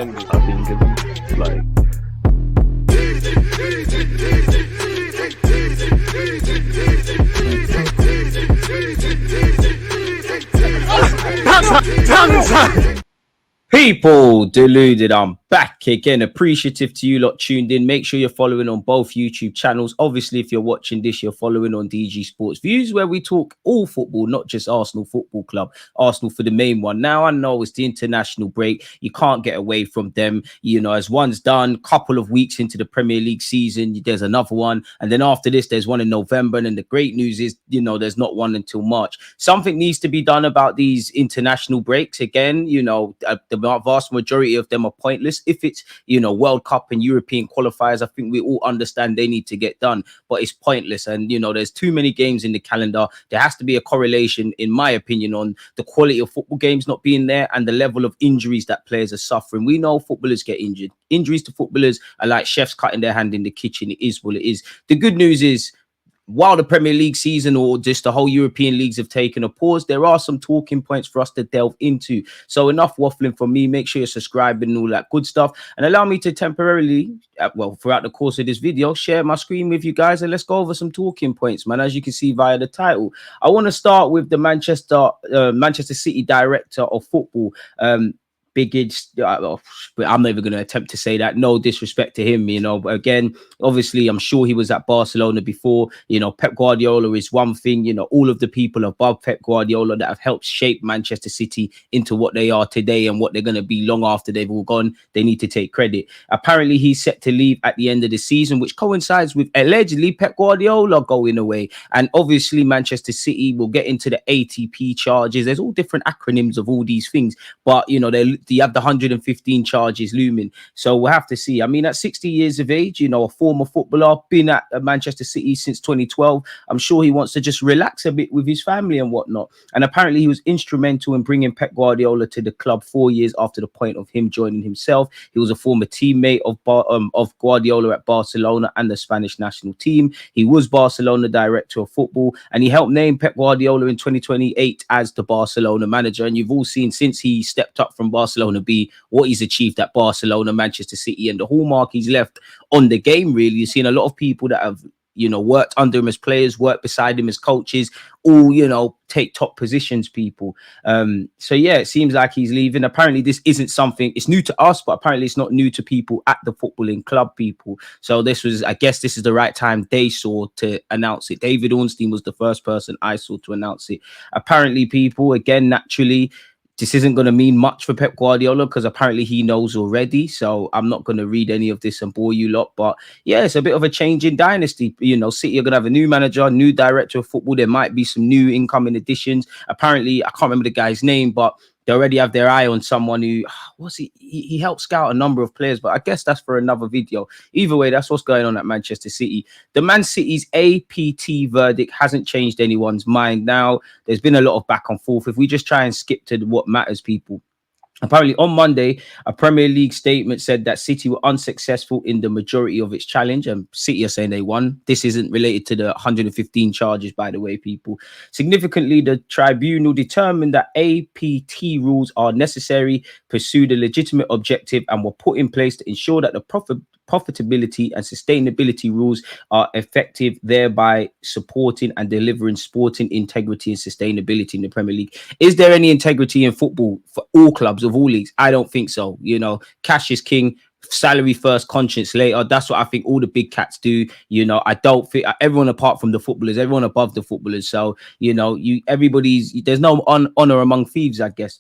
defenders have been given. Like, people, Deluded, I'm back again. Appreciative to you lot tuned in. Make sure you're following on both YouTube channels. Obviously, if you're watching this, you're following on DG Sports Views, where we talk all football, not just Arsenal Football Club. Arsenal for the main one. Now, I know it's the international break. You can't get away from them. You know, as one's done, couple of weeks into the Premier League season, there's another one. And then after this, there's one in November. And then the great news is, you know, there's not one until March. Something needs to be done about these international breaks. Again, you know, the vast majority of them are pointless. If it's, you know, World Cup and European qualifiers, I think we all understand they need to get done, but it's pointless. And, you know, there's too many games in the calendar. There has to be a correlation, in my opinion, on the quality of football games not being there and the level of injuries that players are suffering. We know footballers get injured. Injuries to footballers are like chefs cutting their hand in the kitchen. It is what it is. The good news is, while the Premier League season or just the whole European leagues have taken a pause, there are some talking points for us to delve into. So enough waffling from me. Make sure you're subscribing and all that good stuff. And allow me to temporarily, well, throughout the course of this video, share my screen with you guys. And let's go over some talking points, man. As you can see via the title, I want to start with the Manchester City director of football, Begiristain. I'm not even going to attempt to say that. No disrespect to him, you know. But again, obviously, I'm sure he was at Barcelona before. You know, Pep Guardiola is one thing. You know, all of the people above Pep Guardiola that have helped shape Manchester City into what they are today and what they're going to be long after they've all gone, they need to take credit. Apparently, he's set to leave at the end of the season, which coincides with allegedly Pep Guardiola going away. And obviously, Manchester City will get into the ATP charges. There's all different acronyms of all these things, but you know, you have the 115 charges looming. So we'll have to see. I mean, at 60 years of age, you know, a former footballer, been at Manchester City since 2012. I'm sure he wants to just relax a bit with his family and whatnot. And apparently he was instrumental in bringing Pep Guardiola to the club 4 years after the point of him joining himself. He was a former teammate of Guardiola at Barcelona and the Spanish national team. He was Barcelona director of football, and he helped name Pep Guardiola in 2028 as the Barcelona manager. And you've all seen since he stepped up from Barcelona B what he's achieved at Barcelona, Manchester City, and the hallmark he's left on the game. Really, you've seen a lot of people that have, you know, worked under him as players, worked beside him as coaches, all, you know, take top positions, people. So yeah, it seems like he's leaving. Apparently this isn't something, it's new to us, but apparently it's not new to people at the footballing club, people. So this was, I guess this is the right time they saw to announce it. David Ornstein was the first person I saw to announce it. Apparently, people, again, naturally, this isn't going to mean much for Pep Guardiola because apparently he knows already. So I'm not going to read any of this and bore you lot. But yeah, it's a bit of a change in dynasty. You know, City are going to have a new manager, new director of football. There might be some new incoming additions. Apparently, I can't remember the guy's name, but they already have their eye on someone who, he helped scout a number of players, but I guess that's for another video. Either way, that's what's going on at Manchester City. The Man City's APT verdict hasn't changed anyone's mind. Now, there's been a lot of back and forth. If we just try and skip to what matters, people. Apparently on Monday, a Premier League statement said that City were unsuccessful in the majority of its challenge, and City are saying they won. This isn't related to the 115 charges, by the way, people. Significantly, the tribunal determined that APT rules are necessary, pursued a legitimate objective, and were put in place to ensure that the profitability and sustainability rules are effective, thereby supporting and delivering sporting integrity and sustainability in the Premier League. Is there any integrity in football for all clubs of all leagues? I don't think so. You know, cash is king, salary first, conscience later. That's what I think all the big cats do. You know, I don't think everyone apart from the footballers, everyone above the footballers. So, you know, there's no honor among thieves, I guess.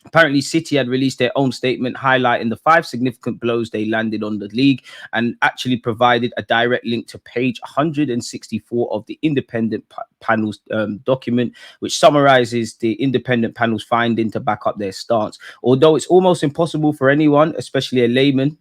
Apparently, City had released their own statement highlighting the 5 significant blows they landed on the league and actually provided a direct link to page 164 of the independent panel's document, which summarizes the independent panel's finding to back up their stance. Although it's almost impossible for anyone, especially a layman,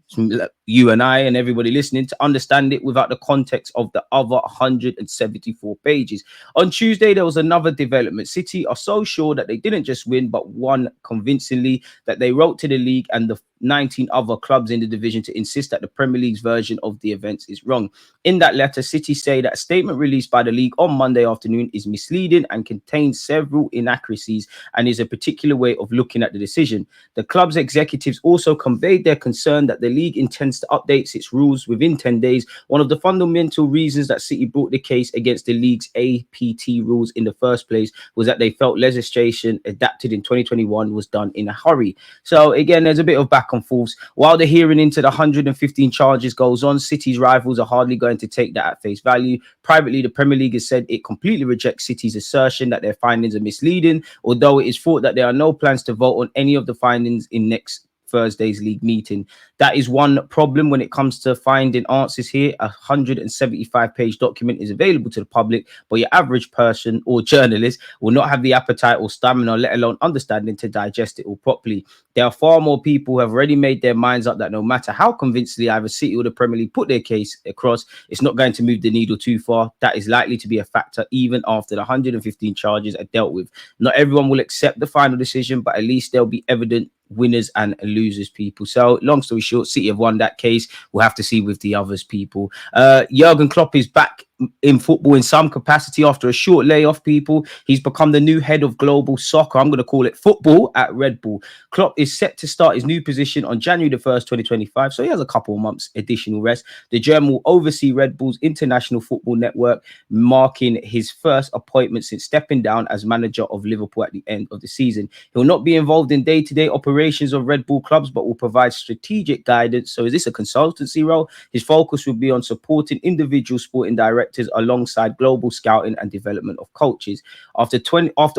you and I and everybody listening, to understand it without the context of the other 174 pages. On Tuesday, there was another development. City are so sure that they didn't just win, but won convincingly convincingly that they wrote to the league and the 19 other clubs in the division to insist that the Premier League's version of the events is wrong. In that letter, City say that a statement released by the league on Monday afternoon is misleading and contains several inaccuracies and is a particular way of looking at the decision. The club's executives also conveyed their concern that the league intends to update its rules within 10 days. One of the fundamental reasons that City brought the case against the league's APT rules in the first place was that they felt legislation adapted in 2021 was done in a hurry. So again, there's a bit of back and forth. While the hearing into the 115 charges goes on, City's rivals are hardly going to take that at face value. Privately, the Premier League has said it completely rejects City's assertion that their findings are misleading, although it is thought that there are no plans to vote on any of the findings in next Thursday's league meeting. That is one problem when it comes to finding answers here. A 175-page document is available to the public, but your average person or journalist will not have the appetite or stamina, let alone understanding, to digest it all properly. There are far more people who have already made their minds up that no matter how convincingly either City or the Premier League put their case across, it's not going to move the needle too far. That is likely to be a factor even after the 115 charges are dealt with. Not everyone will accept the final decision, but at least there'll be evident winners and losers, people. So long story short, City have won that case. We'll have to see with the others, people. Jurgen Klopp is back in football in some capacity after a short layoff, people. He's become the new head of global soccer, I'm going to call it football, at Red Bull. Klopp is set to start his new position on January the 1st, 2025, so he has a couple of months additional rest. The German will oversee Red Bull's international football network, marking his first appointment since stepping down as manager of Liverpool at the end of the season. He'll not be involved in day-to-day operations of Red Bull clubs, but will provide strategic guidance. So is this a consultancy role? His focus will be on supporting individual sporting directors alongside global scouting and development of coaches. After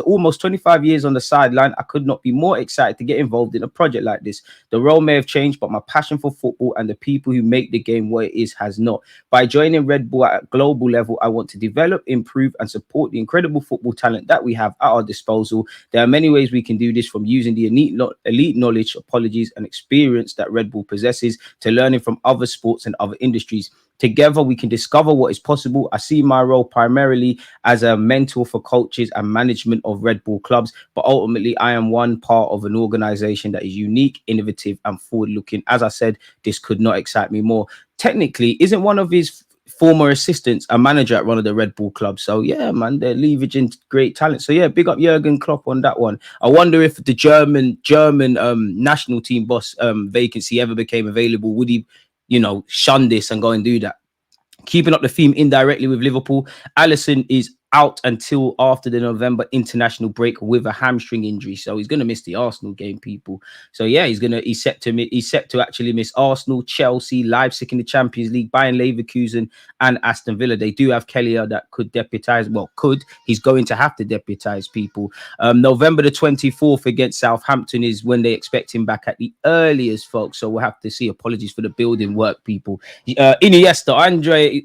almost 25 years on the sideline, I could not be more excited to get involved in a project like this. The role may have changed, but my passion for football and the people who make the game what it is has not. By joining Red Bull at a global level, I want to develop, improve, and support the incredible football talent that we have at our disposal. There are many ways we can do this, from using the elite knowledge, apologies, and experience that Red Bull possesses to learning from other sports and other industries. Together, we can discover what is possible. I see my role primarily as a mentor for coaches and management of Red Bull clubs, but ultimately, I am one part of an organization that is unique, innovative, and forward-looking. As I said, this could not excite me more. Technically, isn't one of his former assistants a manager at one of the Red Bull clubs? So yeah, man, they're leveraging great talent. So yeah, big up Jurgen Klopp on that one. I wonder if the German national team boss vacancy ever became available, would he, shun this and go and do that? Keeping up the theme indirectly with Liverpool, Alisson is out until after the November international break with a hamstring injury, so he's going to miss the Arsenal game, people. So yeah, he's set to actually miss Arsenal, Chelsea, Leipzig in the Champions League, Bayern Leverkusen, and Aston Villa. They do have Kelly that could deputize. He's going to have to deputize, people. November the 24th against Southampton is when they expect him back at the earliest, folks. So we'll have to see. Apologies for the building work, people. Iniesta,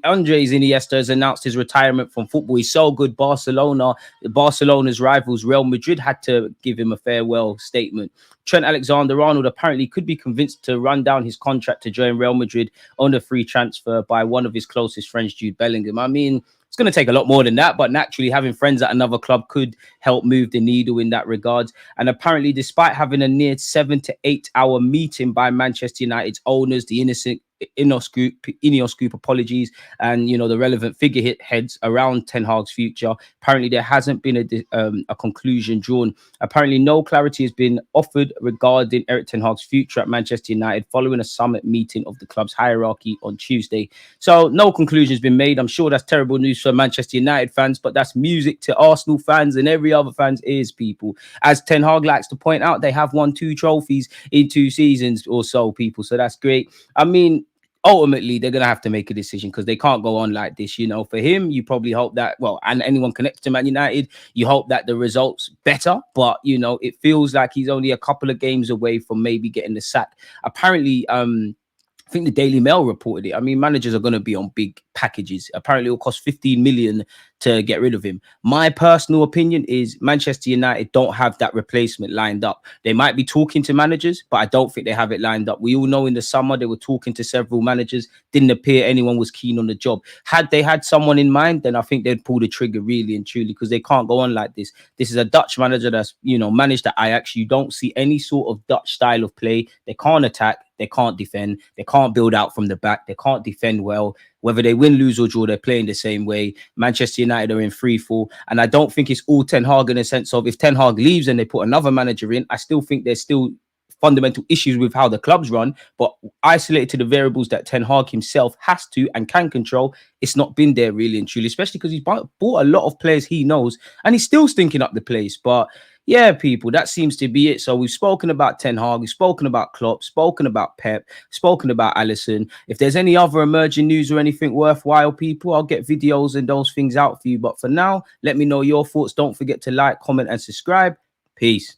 Andres Iniesta has announced his retirement from football. He's so good. Barcelona's rivals Real Madrid had to give him a farewell statement. Trent Alexander-Arnold apparently could be convinced to run down his contract to join Real Madrid on a free transfer by one of his closest friends, Jude Bellingham. I mean, it's going to take a lot more than that, but naturally having friends at another club could help move the needle in that regard. And apparently, despite having a near 7 to 8 hour meeting by Manchester United's owners, the Ineos group, apologies, and the relevant figureheads around Ten Hag's future, apparently there hasn't been a conclusion drawn. Apparently, no clarity has been offered regarding Erik Ten Hag's future at Manchester United following a summit meeting of the club's hierarchy on Tuesday. So no conclusion has been made. I'm sure that's terrible news for Manchester United fans, but that's music to Arsenal fans and every other fan's ears, people. As Ten Hag likes to point out, they have won 2 trophies in 2 seasons or so, people. So that's great. I mean, ultimately, they're going to have to make a decision because they can't go on like this. For him, you probably hope that, and anyone connected to Man United, you hope that the results better. But, it feels like he's only a couple of games away from maybe getting the sack. Apparently, I think the Daily Mail reported it. I mean, managers are going to be on big packages. Apparently, it'll cost 15 million to get rid of him. My personal opinion is Manchester United don't have that replacement lined up. They might be talking to managers, but I don't think they have it lined up. We all know in the summer they were talking to several managers. Didn't appear anyone was keen on the job. Had they had someone in mind, then I think they'd pull the trigger really and truly, because they can't go on like this. This is a Dutch manager that's, you know, managed at Ajax. You don't see any sort of Dutch style of play. They can't attack. They can't defend. They can't build out from the back. They can't defend well. Whether they win, lose, or draw, they're playing the same way. Manchester United are in free fall. And I don't think it's all Ten Hag in the sense of if Ten Hag leaves and they put another manager in, I still think there's still fundamental issues with how the clubs run. But isolated to the variables that Ten Hag himself has to and can control, it's not been there really and truly, especially because he's bought a lot of players he knows and he's still stinking up the place. But yeah, people, that seems to be it. So we've spoken about Ten Hag, we've spoken about Klopp, spoken about Pep, spoken about Alisson. If there's any other emerging news or anything worthwhile, people, I'll get videos and those things out for you. But for now, let me know your thoughts. Don't forget to like, comment, and subscribe. Peace.